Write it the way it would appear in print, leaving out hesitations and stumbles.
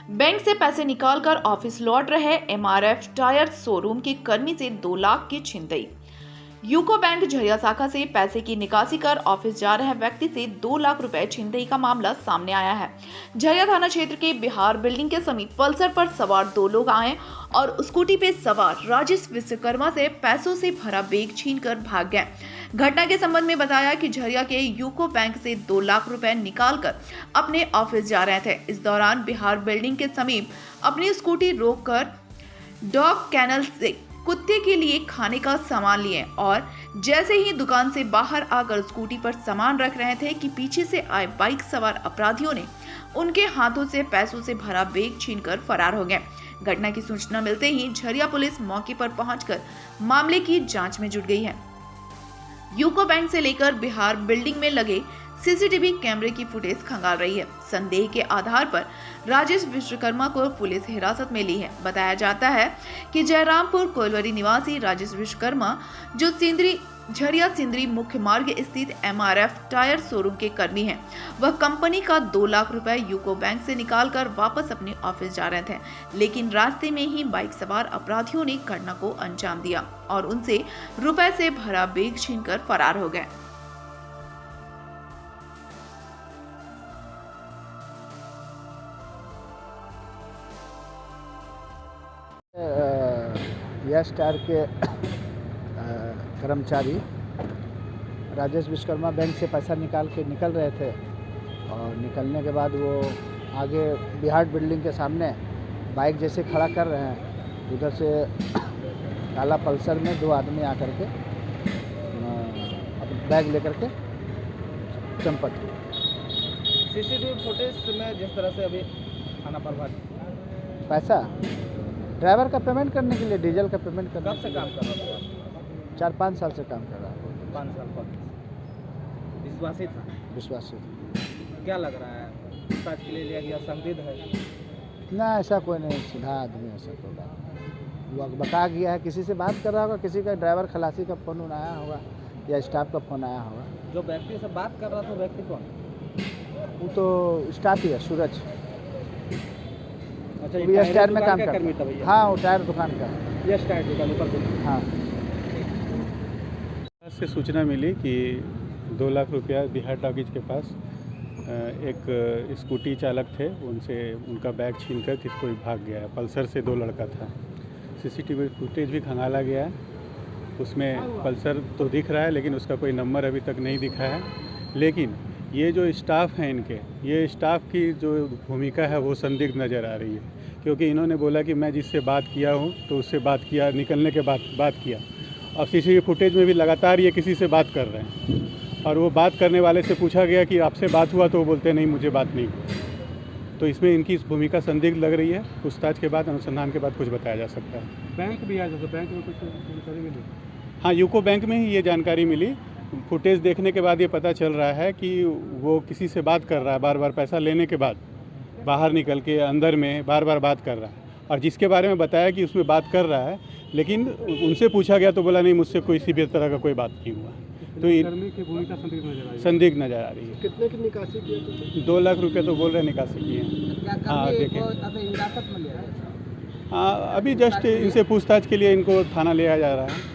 Bank से पैसे निकालकर ऑफिस लौट रहे एमआरएफ टायर शोरूम के कर्मी से 2 लाख की छिनतई। यूको बैंक झरिया शाखा से पैसे की निकासी कर ऑफिस जा रहे व्यक्ति से 2 लाख रुपए छिनतई का मामला सामने आया है। झरिया थाना क्षेत्र के बिहार बिल्डिंग के समीप पल्सर पर सवार 2 लोग आए और स्कूटी पे सवार राजेश विश्वकर्मा से पैसों से भरा बैग छीनकर भाग गए। घटना के संबंध में बताया कि झरिया के यूको बैंक से 2 लाख रुपए निकालकर अपने ऑफिस जा रहे थे। इस दौरान बिहार बिल्डिंग के समीप अपनी स्कूटी रोककर डॉग कैनल से कुत्ते के लिए खाने का सामान लिए और जैसे ही दुकान से बाहर आकर स्कूटी पर सामान रख रहे थे कि पीछे से आए बाइक सवार अपराधियों ने उनके हाथों से पैसों से भरा बैग छीनकर फरार हो गए। घटना की सूचना मिलते ही झरिया पुलिस मौके पर पहुंचकर मामले की जांच में जुट गई है। यूको बैंक से लेकर बिहार बिल्डिंग में लगे सीसीटीवी कैमरे की फुटेज खंगाल रही है। संदेह के आधार पर राजेश विश्वकर्मा को पुलिस हिरासत में ली है। बताया जाता है कि जयरामपुर कोलवरी निवासी राजेश विश्वकर्मा जो झरिया सिंदरी मुख्य मार्ग स्थित एमआरएफ टायर शोरूम के कर्मी हैं, वह कंपनी का 2 लाख रुपए यूको बैंक से निकालकर वापस अपने ऑफिस जा रहे थे, लेकिन रास्ते में ही बाइक सवार अपराधियों ने घटना को अंजाम दिया और उनसे रुपए से भरा बैग छीनकर फरार हो गए। यस टायर के कर्मचारी राजेश विश्वकर्मा बैंक से पैसा निकाल के निकल रहे थे और निकलने के बाद वो आगे बिहार बिल्डिंग के सामने बाइक जैसे खड़ा कर रहे हैं, उधर से काला पल्सर में 2 आदमी आकर के बैग लेकर के चंपट। सीसीटीवी फुटेज में जिस तरह से अभी थाना प्रभारी पैसा ड्राइवर का पेमेंट करने के लिए, डीजल का पेमेंट करने कब से काम कर रहा था? 4-5 साल से काम कर रहा है। 5 साल पर विश्वासी था। विश्वासी क्या लग रहा है, पूछताछ के लिए लिया गया, संदिग्ध है? ना, ऐसा कोई नहीं, सीधा आदमी, ऐसा कोई बात। वो बता गया है, किसी से बात कर रहा होगा, किसी का ड्राइवर खलासी का फ़ोन आया होगा या स्टाफ का फ़ोन आया होगा। जो व्यक्ति से बात कर रहा था व्यक्ति कौन? वो तो स्टाफ ही है, सूरज। अच्छा, ये टायर में काम करता करता है। हाँ, वो टायर दुकान का। ये टायर दुकान ऊपर। हाँ, से सूचना मिली कि 2 लाख रुपया बिहार टॉकीज के पास एक स्कूटी चालक थे, उनसे उनका बैग छीनकर किसको भाग गया है। पल्सर से 2 लड़का था। सीसीटीवी फुटेज भी खंगाला गया है, उसमें पल्सर तो दिख रहा है लेकिन उसका कोई नंबर अभी तक नहीं दिखा है। लेकिन ये जो स्टाफ है इनके, ये स्टाफ की जो भूमिका है वो संदिग्ध नज़र आ रही है, क्योंकि इन्होंने बोला कि मैं जिससे बात किया हूँ तो उससे बात किया, निकलने के बाद बात किया। और सीसीटीवी फुटेज में भी लगातार ये किसी से बात कर रहे हैं और वो बात करने वाले से पूछा गया कि आपसे बात हुआ तो वो बोलते नहीं, मुझे बात नहीं हुई। तो इसमें इनकी भूमिका संदिग्ध लग रही है। पूछताछ के बाद, अनुसंधान के बाद कुछ बताया जा सकता है। बैंक भी आ जाता, बैंक में कुछ जानकारी मिली? हाँ, यूको बैंक में ही ये जानकारी मिली। फुटेज देखने के बाद ये पता चल रहा है कि वो किसी से बात कर रहा है, बार बार पैसा लेने के बाद बाहर निकल के अंदर में बार बार बात कर रहा है। और जिसके बारे में बताया कि उसमें बात कर रहा है, लेकिन उनसे पूछा गया तो बोला नहीं, मुझसे कोई किसी भी तरह का कोई बात नहीं हुआ। तो की भूमिका संदिग्ध नज़र आ रही है। कितने की निकासी की? 2 लाख रुपये तो बोल रहे निकासी किए हैं। हाँ, देखें। हाँ, अभी जस्ट इनसे पूछताछ के लिए इनको थाना ले आया जा रहा है।